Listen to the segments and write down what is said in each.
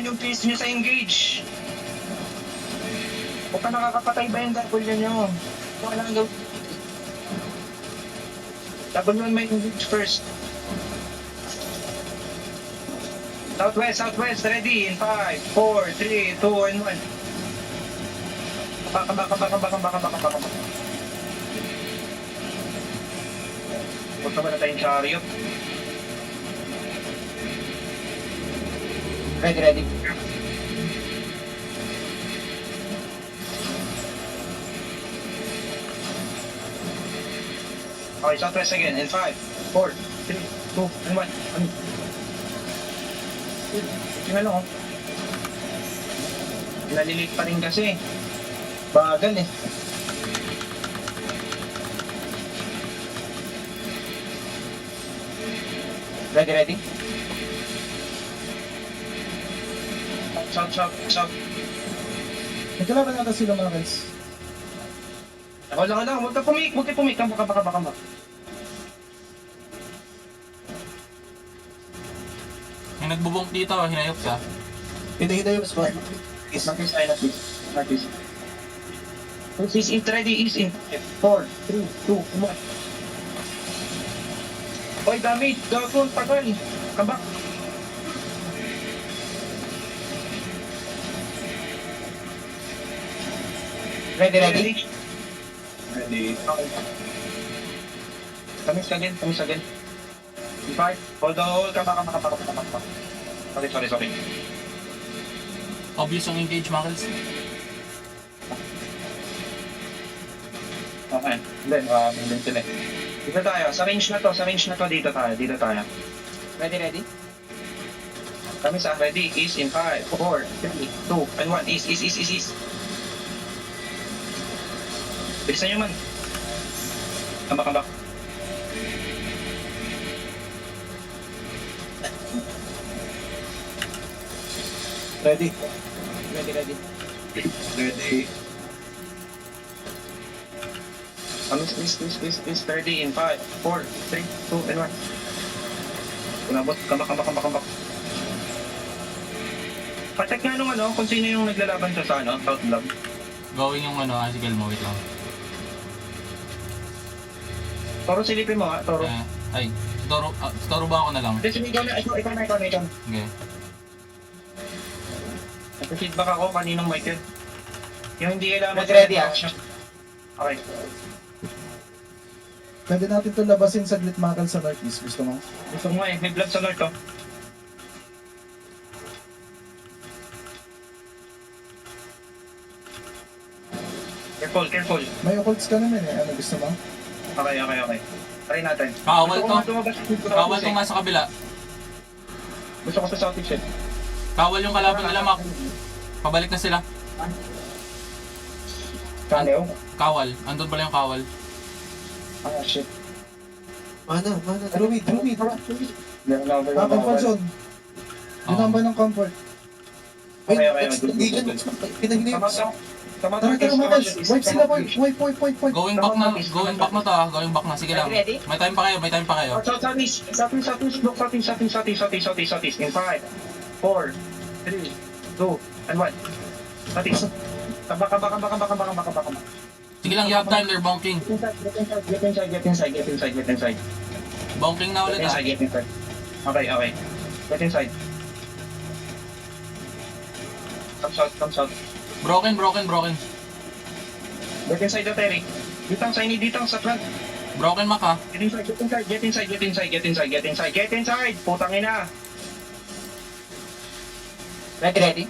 naman yung piece nyo sa engage. Huwag ka nakakapatay ba yung double nyo? Wala nang gawin. Double nyo may engage first. Southwest, southwest, ready in 5, 4, 3, 2, and 1. Baka. Huwag naman na tayong chariot. Ready. Okay, southwest again in 5, 4, 3, 2, and 1. Tingnan lang, oh. Nalilit pa rin kasi. Bagal eh. Ready. South. Nagkalaban natin sila mga guys. Ako lang. Huwag ka pumik. Kamba. Yung nagbubong dito, hinayop siya. Hintay yung spot. Northeast. Northeast is ready. East in 4, 3, 2, 1. Oy, damage. Gagol. Tagal. Kamba. Ready. Ready. Okay. Kamis again. 5. Hold. Kamba. Sorry. Obvious yung engage, Muckles. Okay. Hindi sila. Dito tayo. Sa range na to. Dito tayo. Ready. Kamis ready. East in 5, 4, 3, 2, and 1. East. Bilisan nyo man. Kamba. Ready. Kamis, 30 in 5, 4, 3, 2, and 1. Unabot. Kamba. Pacheck nga nung kung sino yung naglalaban sa South Block. Going yung Asigal mo, wait lang. Toro, silipin mo Toro. Toro ba ako na lang? Hindi, ikaw na. Okay. Nag-feedback ako kaninong Michael. Yung hindi kailangan Ready. Okay. Pwede natin ito labasin saglit makal sa northeast. Gusto mo? Gusto mo may blood sa north Careful. May occults ka naman eh. Ano gusto mo? Okay. Try natin. Kawal Gusto to. ko Kawal to nga sa kabila. Gusto ko sa southeast eh. Kawal yung kalaban nila, Mac. Pabalik na sila. Kaleo? Kawal. Andun pala yung kawal. Ah, shit. Mana. Druid. Number. Comfort zone. Yung number ng comfort. Okay. Hindi dyan. Pinahili. Tama. Tara, Makals. Wipe sila, point. Going back na to Going back na. Sige lang. Ready? May time pa kayo. Southeast. Look, southeast. In 5, 4, 3, 2, and 1. Southeast. Kamba. Sige lang, you have time there, bonking. Get inside. Bonking na ulit Get inside. Okay. Get inside. Come south. Broken. Get inside the Terry. Ditang sa front. Broken, Mac, ha? Get inside. Putang ina. Ready.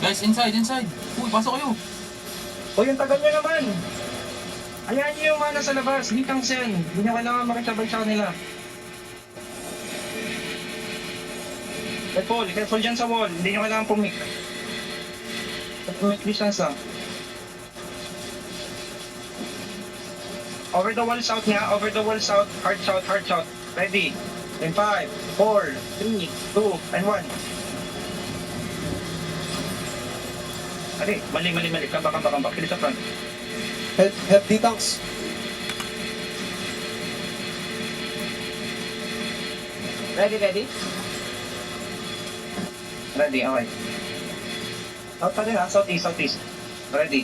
Guys, inside. Uy, pasok kayo. O yung tagal nyo naman. Ayan nyo yung mana sa labas. Ditang sen. Hindi nyo kailangan makisabay sa kanila. Careful dyan sa wall. Hindi nyo kailangan pumik. Pumik distance lang. Over the wall south nga. Hard south. Ready. In 5, 4, 3, 2, and 1. Mali. Kamba. Kilis sa front. Help D-Tanks. Ready. Ready, okay. South pa rin ha, southeast, southeast. Ready.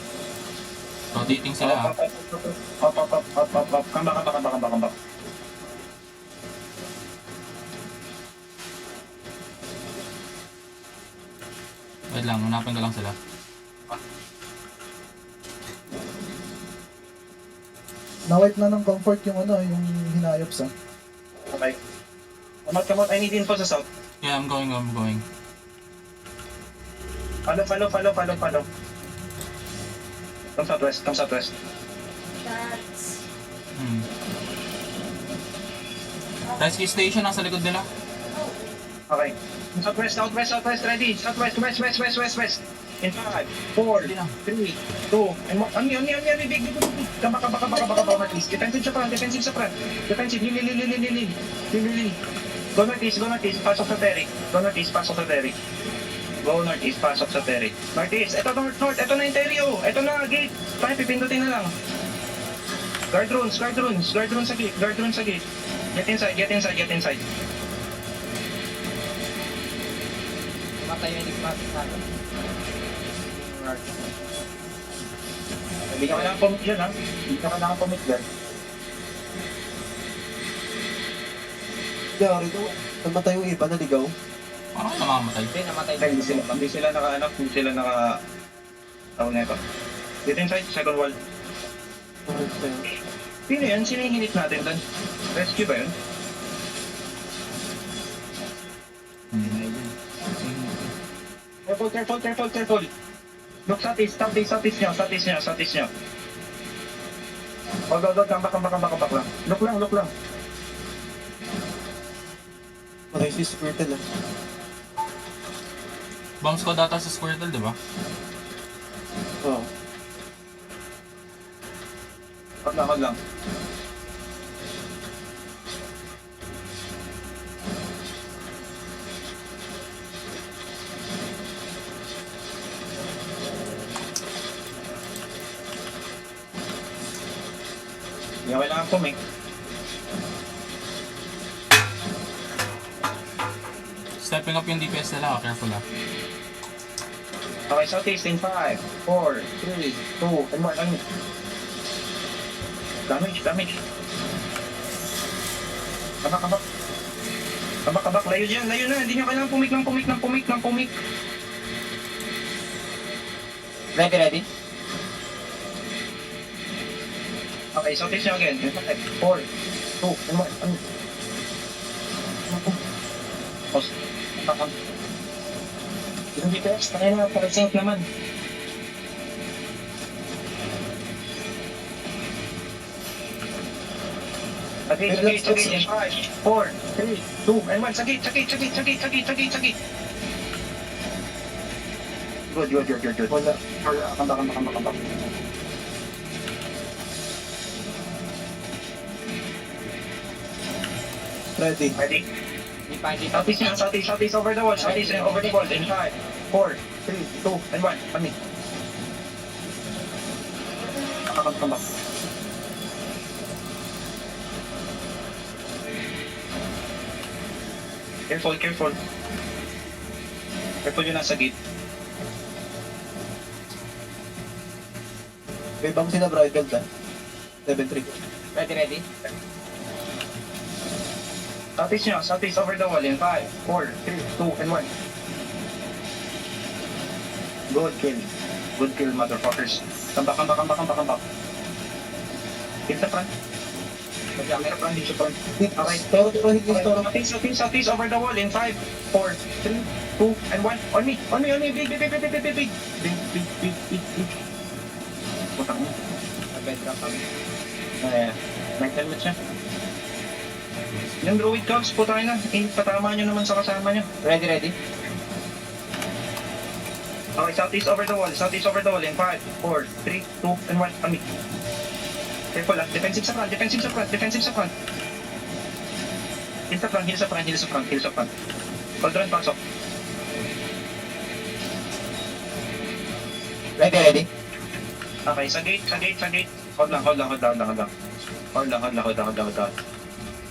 Rotating sila ah. Up. Come back. Wait lang, hanapin ko lang sila. Na-wipe na ng comfort yung ano, yung hinayop sa. Okay. Come out. I need info sa south. Yeah, I'm going. Follow. Come southwest. That's... Hmm. Rescue station nasa likod nila. Okay. Southwest, ready. Southwest, west. In 5, 4, 3, 2, and 1. Big. Come back, northeast. Defensive sa front. Defensive, lili. Go northeast, pasok sa ferry. Go northeast, pasok sa ferry. Northeast, eto north, eto na yung terrio. Eto na, gate. Tayo, pipindutin na lang. Guard runes sa gate. Get inside. Matay yung enigmatic natin. Hindi ka kailangan commit dyan, ha? Hindi ka kailangan commit dyan. Kaya rito, namatay yung iba, naligaw. Paano kayo namamatay? Hindi, namatay Hindi yung sila naka tawag na ito. Dito inside, second wall. Sino yan? Sino yung hinit natin doon? Rescue ba yun? Careful. Look southeast nyo. Go, come back lang. Look lang. Matay si Squirtle ah. Bomb squad data sa Squirtle, di ba? Oo. Hold lang. Hindi ako kailangan commit. Stepping up yung DPS nila, careful ah. Okay, southeast in 5, 4, 3, 2, and 1. Damage. Kabak. Layo na. Hindi nyo kailangan pumik. Ready. Okay, southeast nyo again. In 5, 4, 2, and 1. Pause. Yung DPS, tayo na, pa-resync naman. Sagit. In 5, 4, 3, 2, and 1. Sagit. Good. Wala. Come back. Ready. Hindi pa. Southeast over the wall. In 5, 4, 3, 2, and 1. Kami. Come back. Careful. Careful yung nasa gate. May bang sila bridal ah. 7-3. Ready. Southeast over the wall in 5, 4, 3, 2, and 1. Good kill, motherfuckers. Come back. Kill sa front. Hindi sa front. Okay. Toro. Southeast over the wall in 5, 4, 3, 2, and 1. On me. Big. Putang mo. Bedrock kami. May helmet siya. Yung druid comes, putang na. Patama nyo naman sa kasama nyo. Ready. Okay, southeast over the wall in 5, 4, 3, 2, and 1. On me. Careful lang. Defensive sa front. Heal sa front. Cauldron, pasok. Ready. Okay, sa gate. Hold lang.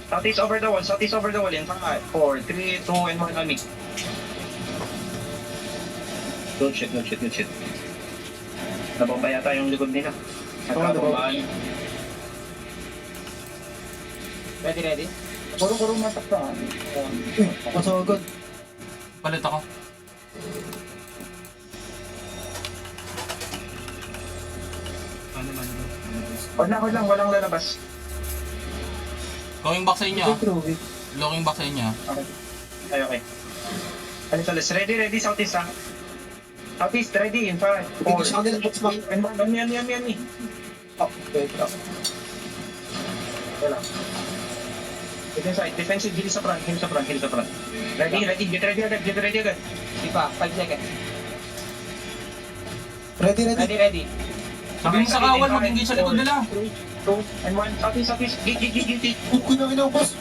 Southeast over the wall in 5, 4, 3, 2, and 1 on me. Good shit, good shit, good shit. Nabomba yata yung likod nila. Nagkabombaan. Ready. Puro matakta. Ako sa agad. Palit ako. Hold lang, walang lalabas. Going back sa inyo ah. Through it. Looking back sa inyo ah. Okay. Alis. Ready, southeast ha. Southeast, ready, in 5, 4, Sa akin, box back. and 1. Yan. Oh, okay. Wala. Get inside, defensive, hill sa front. Ready, get ready agad. Di pa, 5 seconds. Ready. Ready. Sabi mo sa kawal, mag-engage sa likod nila. 3, 2, and 1. Southeast. Gate. Kuno boss.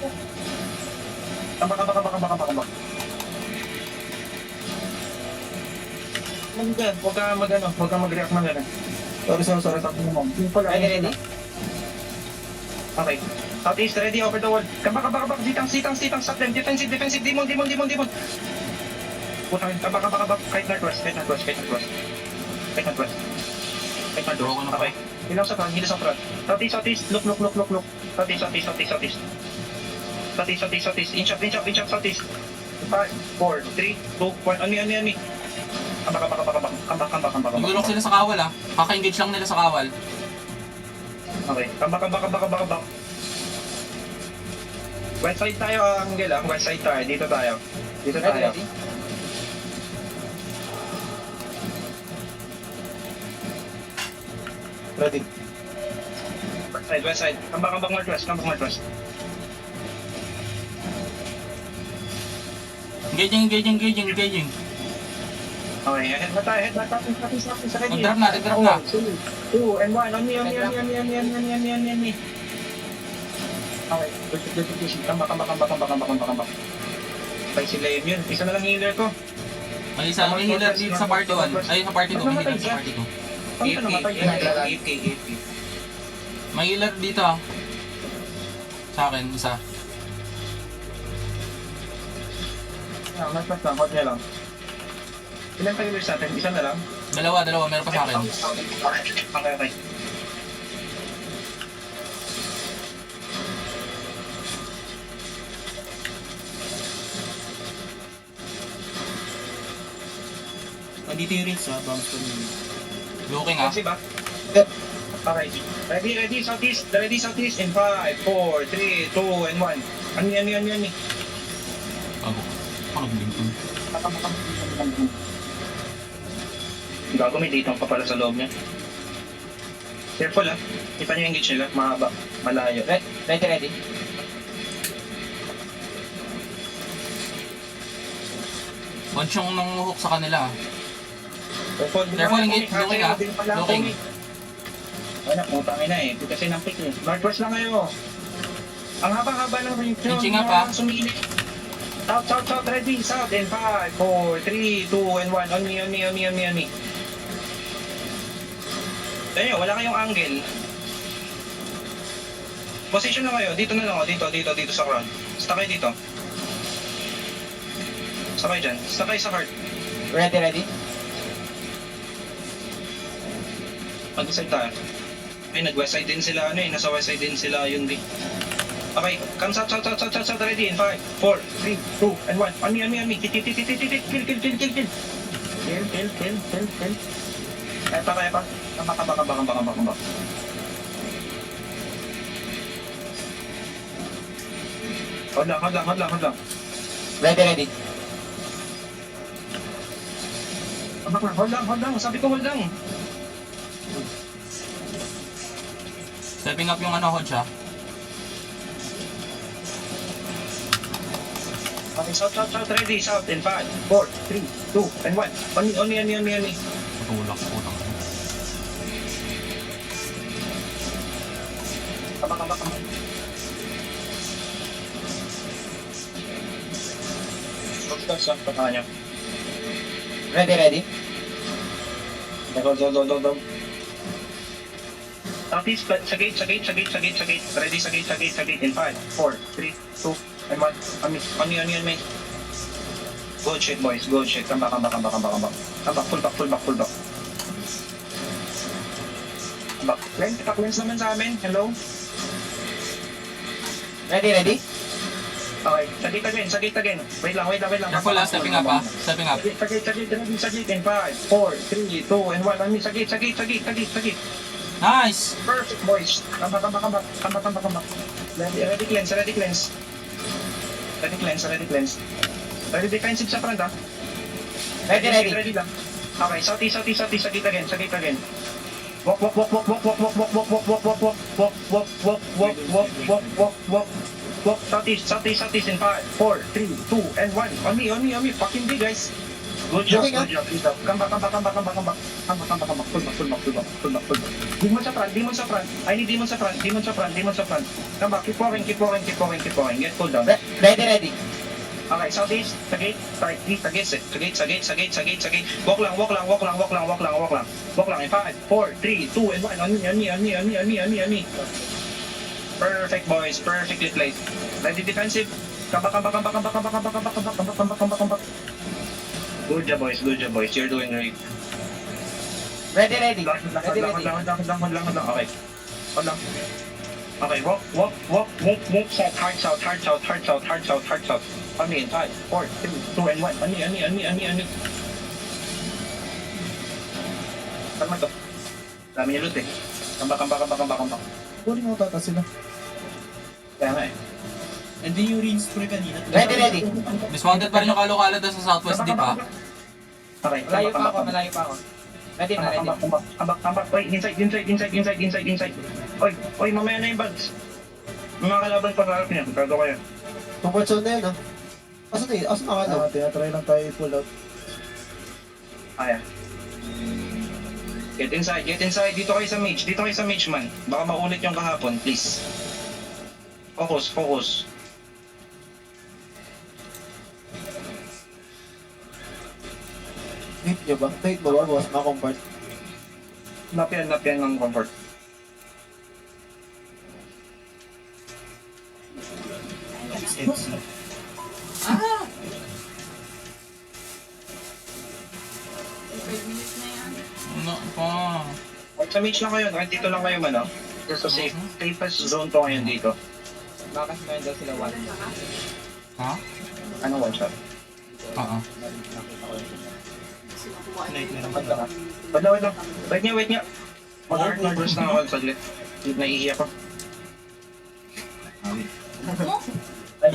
Kambak. Huwag ka mag-react man gano'n. Sorry. Tapos mo, ma'am. Yung pala. Ready. Okay. Southeast, ready, over the wall. Kambak. Sitang, stop them. Defensive. Demon. Putang, kambak. Kahit northwest. Okay. Hilang sa front. Southeast. Look. Southeast. Inch up, southeast. 5, 4, 3, 2, 1. On me. Kambak. Nagulong sila sa kawal ah. Kaka-engage lang nila sa kawal. Okay. Kambak. West side tayo, Angel ah. West side tayo. Dito tayo. Ready. Ready. West side. Kambak northwest. Engaging. Okay, head na tayo. Ready. Mag-drop na. 2, and 1. On me. Okay, good. Kambak. Patay sila yun. Isa na lang healer ko. May isa, may healer dito sa party 1. Ay, sa party 2. May healer sa party 2. Saan ka namatay? May healer dito ah. Sa akin, isa. Mas lang, hold niya lang. Ilan pa healers natin? Isa na lang? Dalawa. Meron pa sa akin. Okay. Nandito yung rinse ha, bounce ko nyo. Looking ah. Kasi ba? Okay. Ready, southeast in 5, 4, 3, 2, and 1. Ano yan? Ako nag-blink. Gago, may dito pa pala sa loob niya. Careful ah. Ipa niyo yung engage nila. Mahaba. Malayo. Ready. Konsyong nanguhok sa kanila ah. Careful, engage. Looking ah. Looking. Wala, putangin na eh. Kasi ng pick eh. Northwest lang kayo. Ang haba-haba ng range nyo. Inching up, ah. Sumili. South, ready. South in 5, 4, 3, 2, and 1. On me. Tayo, wala kayong angle. Position na kayo. Dito na lang. Dito sa crown. Stop kayo dito. Sakay dyan. Sakay sa heart. Ready. Mag-side tayo. Ay, nag-west side din sila, nasa west side din sila yun di. Okay, come south, ready in 5, 4, 3, 2, and 1. On me. Kill. Kaya pa. Kambak. Hold lang. Ready. Hold lang. Sabi ko hold lang. Stepping up yung Hodge ah. Okay, south, ready. South in 5, 4, 3, 2, and 1. On me. Patulak. Kambak. Stop, patahan niyo. Ready. Go. Southeast, sa gate. Ready sa gate in 5, 4, 3, 2, and 1. On me. Good shit, boys. Kambak. Come back, pull back, pull back, pull back. Back. Cleanse naman sa amin. Hello? Ready, ready? Okay, sagit again. Wait lang. Careful ah, stepping up ah. Stepping up. Sagit. In 5, 4, 3, 2, and 1. Sagit. Nice! Perfect, boys. Come back. Ready cleanse. Ready defensive sa front, ah. Ready. lang. Okay, southeast. Sagit again. Walk. Southeast in 5, 4, 3, 2, and 1. On me. Fucking big, guys. Good job. Come back. Pull back. Demon sa front. I need demon sa front. Come back, keep walking. Get pulled down. Ready. Okay, southeast, sagit. Walk lang. In 5, 4, 3, 2, and 1. On me. Perfect, boys. Perfectly played. Ready defensive. Come back. Good job, boys. You're doing great. Ready. Lakad lang. Okay. Hold lang. Okay, walk, south, hard south. On me in 5, 4, 3, 2, and 1. On me. Kalma to. Dami niya loot eh. Come back. Kunin mo tata sila. Kaya nga eh. And then yung rinse spray kanina. Ready. Dismounted pa rin yung kalo-kalo doon sa southwest deep ah. Okay, Malayo pa ako. Ready na, ready. Come back. Oy, inside. Oy, mamaya na yung bags. Mga kalaban pa sa harap niya. Gagawa yan. Comfort zone na yun, no? Asan na ano? Tinatry lang tayo i-pull out. Kaya. Get inside. Dito kayo sa mage, man. Baka maulit yung kahapon, please. Focus. Hate nyo ba? Hate mo ba, boss? Mga-comfort? Napyan ng comfort. FC. Ano pa? Pag sa mage lang kayo, kahit dito lang kayo man, no? So safest zone to ngayon dito. Bakas na daw sila one. Ha? Ano one shot? Oo. Night meron Wait pa. lang. Wait niya. Mag-heart numbers na ako saglit. Naiiyak ko.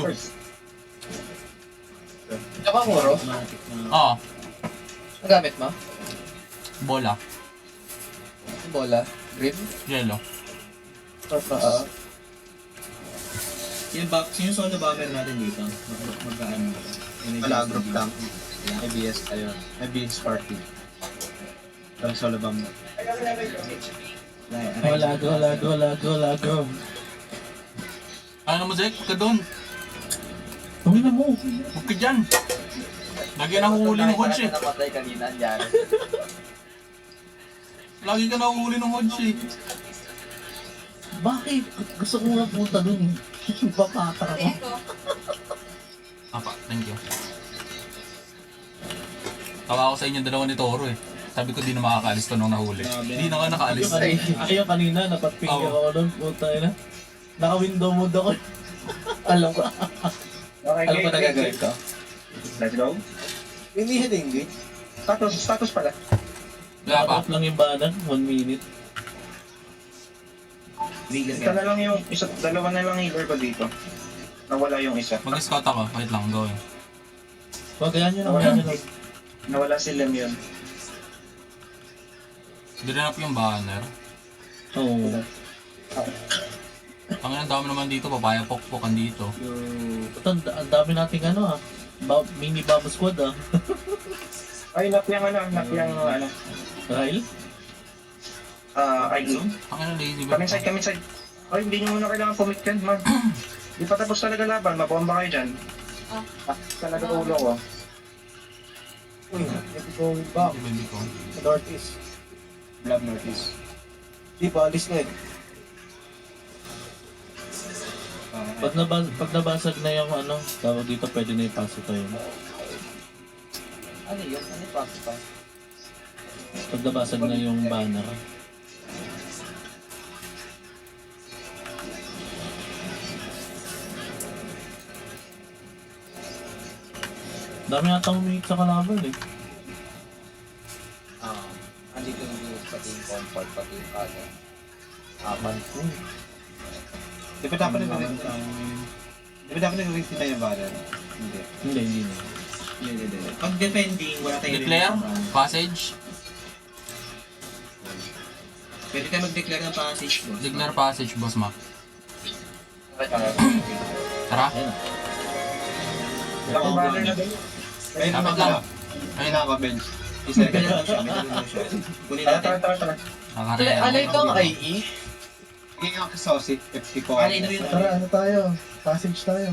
First. Ito ka, Muro? Oo. Ang gamit mo? Bola. Bola? Grip? Yellow. Yung solo bomber natin dito. Magkaan. Wala, group lang. IBS tayo. IBS party. Parang solo bomb. Wala, go. Ano mo, Zek? Huwag ka doon. Tungin na mo. Huwag ka dyan. Lagi ka nahuhuli ng hodge eh. Namatay kanina, andyan. Lagi ka nahuhuli ng hodge eh. Bakit? Gusto ko nga punta dun. Papata ako. Apa, thank you. Tawa ako sa inyo dalawa ni Toro eh. Sabi ko di na makakaalis to nung nahuli. Di na ka nakaalis. Ayaw kanina, napatfinger Oo. ako doon. Puta na. Naka-window mode ako. Alam ko. Okay, Alam ko na gagawin ko. Let's go. Hindi siya dinggit. Status pala. Wala pa. Knock out lang yung banner, 1 minute. Isa na lang yung, dalawa na lang healer ko dito. Nawala yung isa. Mag-scout ako. Wait lang, gawin. Wag, yan yun ang yan. Nawala si Lem yun. Dinanap yung banner. Oo. Ang dami naman dito, papaya pokpokan dito. Ang dami nating ano ah. Mini bomb squad ah. Ay, knock yung Ryle? ID. Ang lazy ba? Come inside. Ay, hindi nyo muna kailangan commit yan, man. Di pa tapos talaga laban, mabomba kayo dyan. Talaga ulo ko. Uy, maybe going back. Hindi ko. Sa northeast. Blood notice. Di ba, alis na yun. Pag nabasag na yung ano, tawag dito pwede na ipasok tayo. Ano yun? Ano yung pass pa? Paglabasan na yung banner. Dami yata umiikot sa kalaban eh. Andito yung views, pati yung comfort, pati yung ano. Aman. Di ba dapat nag-ring tayo yung banner? Hindi. Hindi na. Hindi. Pag defending, wala tayong Declare? release. Passage? Pwede tayo mag-declare ng passage, boss. Declare passage, boss Mac. Okay. Tara. Ayun na. Wala akong banner na doon. Ayun Dapat naman lang. lang. Ayun na ako, bench. Isa May dala lang siya, may dala lang siya. Kunin natin. Tara. Nakarela. Alay kang IE? Hingin ako sa Aussie, FP ko. Alay na yun. Tara, ano tayo? Passage tayo.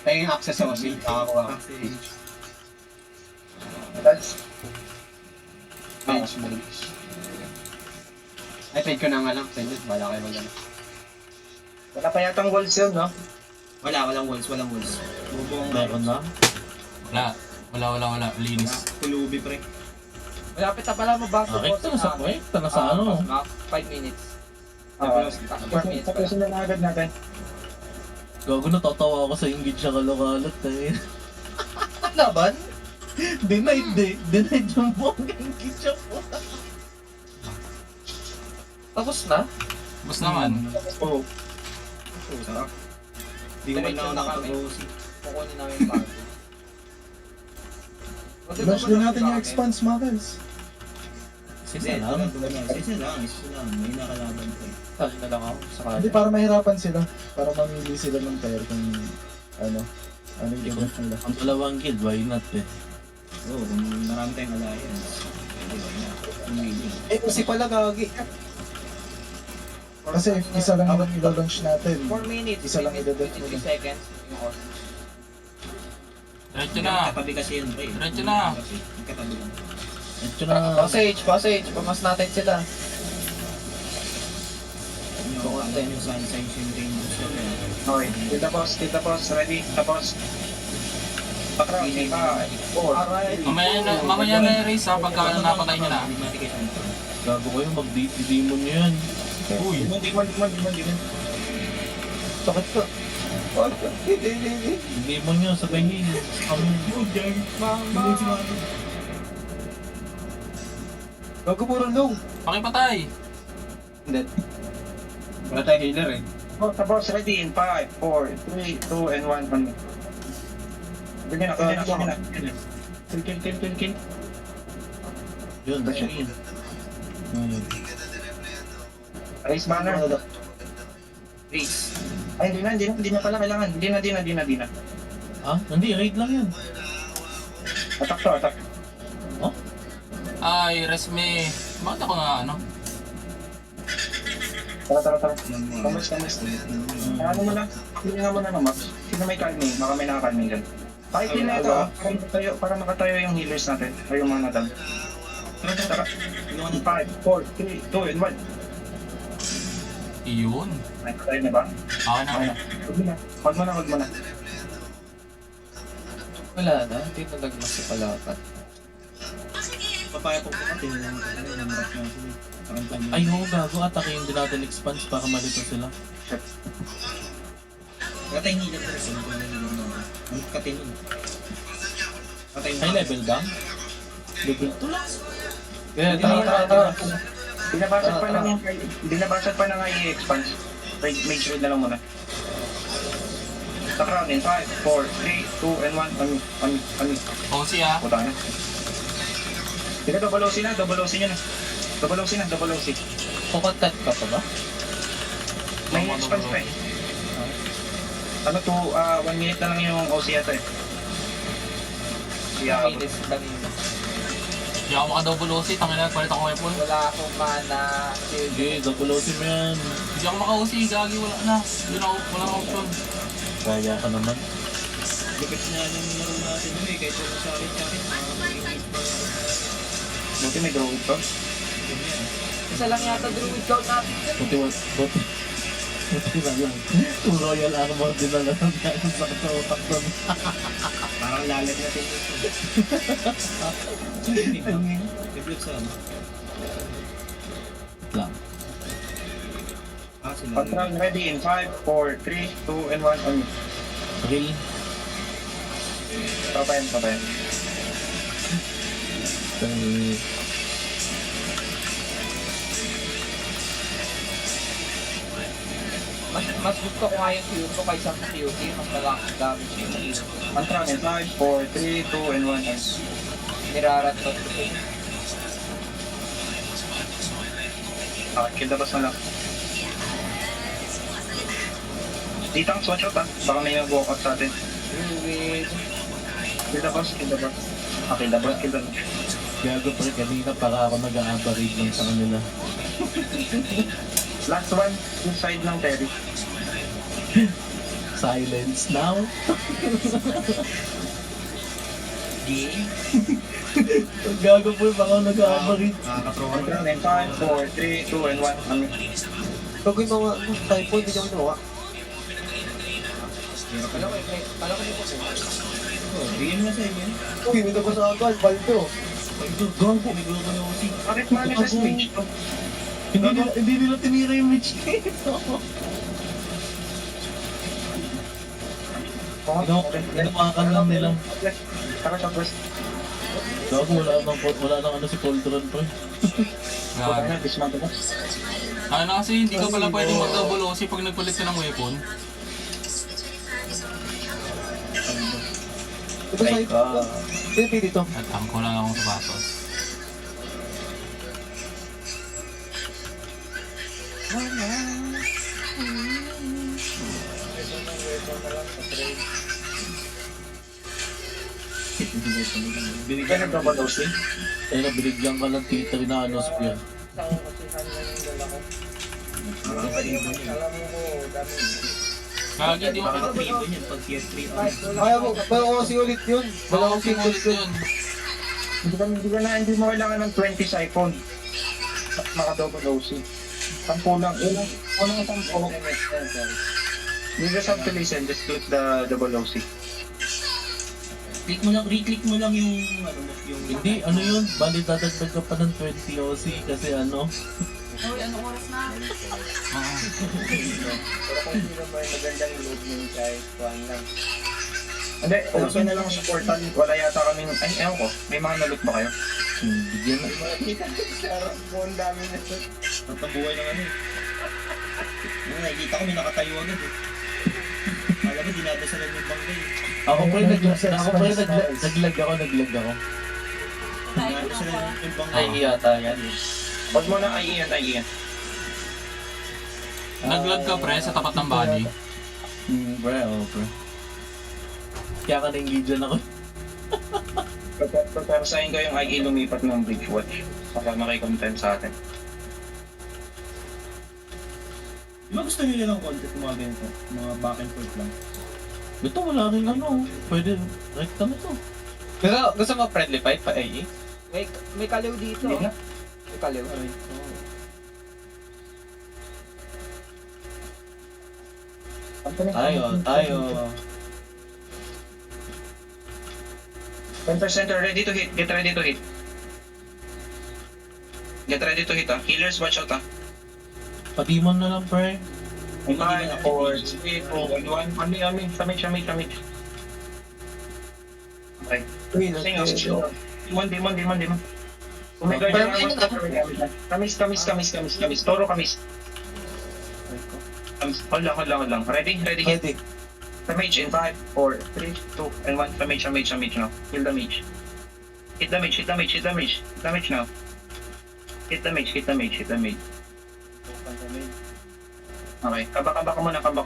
Hingin access sa Aussie, nakakuha ko. Passage. That's Bench mo. Ay, trade ko na nga lang. Send it, wala kayo mag-ano. wala pa yatang walls yun, no? Walang walls. Bubong Meron na. Wala. Linis. Kulubi, pre. Malapit na pala mabasa, Okay, ito na sa ano. 5 minutes. Tapusin na agad natin. Gago na tatawa ako sa inggit siya kalokalot eh. Laban? Denied yung bongga inggit siya po. Tapos na? Boss naman. Oh, Sarap. Hindi ko man Diretso lang na ako kami. pag-OC. Kukunin namin yung bago. Launch din natin yung expanse, Marcus. Isa lang. Isa lang. May nakalaban ko. Tali na lang ako sa Hindi, kanya. para mahirapan sila. Para mamili sila ng pair kung ano yung gamit nila. Ang dalawang guild, why not eh? Oo, kung marami tayong alliance. Pwede na. Pumili. Kasi pala gagi. Kasi if isa lang yung ilo-launch natin. 4 minutes. Isa lang idedef mo 23 na. seconds. Yung off. Diretso na. Katabi kasi yun, pre. Diretso na. Katabi lang. Ito na. Passage. Pamas natin sila. Yung sunshine yung rainbow stuff. okay. Kita boss, ready, tapos. Background, 5, 4. Mamaya na erase ha, pagka napatay nyo na. Gago kayo, mag-demon nyo yan. Uy. Di mo. Sakit ko. Demon nyo, sabihin. Gago puro low. Pakipatay. Hindi. Wala tayong healer eh. Tapos ready in 5, 4, 3, 2, and 1. Ganyan na. Kill. Yun, yun. Raise banner. Race. Ay, hindi na pala kailangan. Hindi na. Ah, hindi, raid lang yan. Attack. Ay, resme. Bakit ako na ano? Tara. Kamas. Ano mo na? Hindi nga mo na Max. Sino may calming? Baka may naka-calming dyan. Kahit din na ito para makatayo yung healers natin. Ay yung mga nadam. Tara. 5, 4, 3, 2, and 1. Iyon. Ay, tayo na ba? Ako na. Okay na. Huwag mo na. Wala na. Hindi na nagmas sa palapat. Papaya po ka, tinilang ko. Namrak na sila. Ay, oo, gago. Atakin din natin expanse para malito sila. Wala tayong healer na rin. Ang katinun. High level ba? Level 2 lang. Kaya Tara. Binabasag pa na nga i-expand. Mage raid na lang muna. Background in 5, 4, 3, 2, and 1. Ano? Cozy ha. Puta na. Sige, double OC na. Double OC. kukontent ka pa ba? May expanse pa eh. Ano to, 1 minute na lang yung OC yata eh. Yeah, minutes lang yun. Hindi ako maka-double OC. Tangin na, palit ako weapon. Wala akong mana. Sige, double-osin mo yan. Hindi ako maka-OC. Gagi, wala na. Wala akong option. Kaya ka naman. Lupit na yung laro natin yun eh. Kahit yung sa akin. Buti may drawing to. Isa lang yata druid count natin yun. Buti na yun. Yung Royal Armor din na lang natin sa utak doon. Parang lalag natin yun. Hindi na. I-blood sa ano. Lang. Sila. Control ready in 5, 4, 3, 2, and 1 on me. Drill. Papayan. Tay- Mas gusto ko nga yung Q ko kaysa sa QT. Mas malakas damage yung Q. Control in 5, 4, 3, 2, and 1 on me. Niraratot ko. Kilabas na lang. Ditang, watch out ah. Baka may nag-walk out sa atin. Druid. Kilabas. Kilabas. Gago pa rin kanina para ako nag-a-aberrate lang sa kanila. Last one, inside ng Terry. Silence now. Gago po baka ako nag-a-aberrate. Nakaka-throw ka Control in 5, 4, 3, 2, and 1 on me. Pag yung mga typo, hindi ko ginawa. Kala ko dito ko. Bigyan mo na sa inyo. Uy, may tapos sa agad, baldo. Gago. Nagawa ko na kasi. Bakit manifest mage to? Hindi nila tinira yung match dito. Inawakan lang nila. Tara sa quest. Gago, wala nang ano si Coldron pa. Wala Grabe. na, dismantle na. Ano kasi hindi ka pala pwedeng mag-double OC pag nagpalit ka ng weapon. Ito sa ito. Sino dito? At ko lang akong sapatos. Binigyan ng double dose eh. Kaya na binigyan ka ng tita na ano spear. Kagi, di mo Baka ka tribo yun pag tier 3 on. Kaya mo, kaya ko kasi ulit yun. Wala akong ulit fingers yun. yun. Hindi mo kailangan ng 20 siphon. Maka-double dose. Sampo lang. Unang sampo. You just have to listen, just click the double OC. Click mo lang, re-click mo lang yung ano mo, yung Hindi, ano yun? Bali dadagdag ka pa ng 20 OC kasi ano? Uy, anong oras na? Oo. Pero kung hindi naman magandang load mo yung kahit kuhan lang. Hindi, open na lang sa portal. Wala yata kaming, ay, ewan ko. May mga naloot ba kayo? Bigyan na. Ang dami na ito. ang buhay ng ano eh. Nakikita ko may nakatayo agad eh. Alam mo, dinadasalan yung bangkay. Ako pa yung naglag ako. Dinadasalan yung bangkay. Ay, yata yan. Huwag mo na IE yan. Naglag ka pre sa tapat ng body. Pre, pre. Kaya ka na-engage ako. Pagkasahin ko yung IE lumipat ng bridge watch. Para makikontent sa atin. Di ba gusto nila ng content mga ganito? Mga back and forth lang. Ito wala rin ano. Pwede, rekta na to. Gusto mo friendly fight pa, AE? May kaliw dito. Hindi na. May kaliw. Tayo. Center ready to hit. Get ready to hit. Get ready to hit ah. Healers, watch out ah. Pa-demon na lang, pre. 5, 4, 3, 2, and 1. Ami. Samit. Okay. Sing us. Demon. Oh my god, kamis. Toro kamis. Hold lang. Ready, hit. The mage in 5, 4, 3, 2, and 1. The mage now. Kill the mage. Hit the mage now. Hit the mage. Okay, kabak muna. Kabak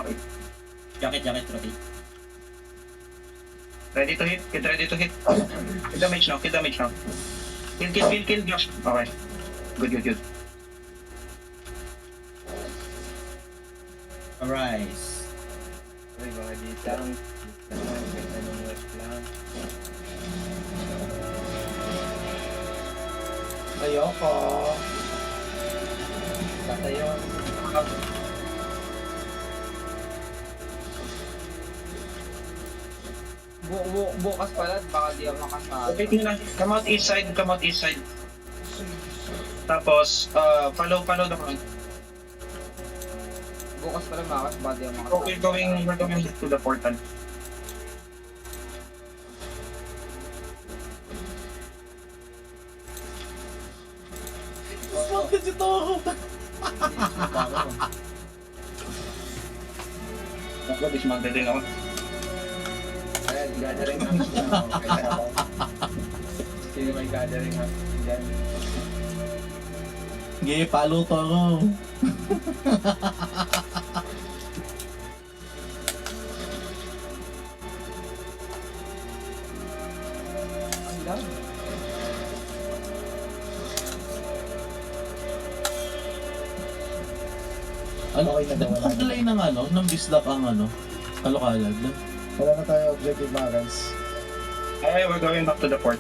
it. Jacket, rotate. Ready to hit. Get ready to hit. Kill the mage now. Kill, Josh. Okay. Good. Arise. Uy, mga dito lang. Ganda ng west lang. Ayoko. Tatayo. Bukas pala, baka di ako makasali. Okay, tingnan. Come out east side, come out east side. Tapos, follow the front. Bukas pala makas, baka di ako makasali. We're going to the portal. Bakit ito ako? Ako, dismantle din ako. Ayan, gathering na. Sino may gathering na? Yan. Sige, paluto ako. Ang lang. Ano, Okay na daw, wala na. nagpa-play ng ano, ng bislak ang ano, Kalokalad. Wala na tayo objective, Marans. We're going back to the port.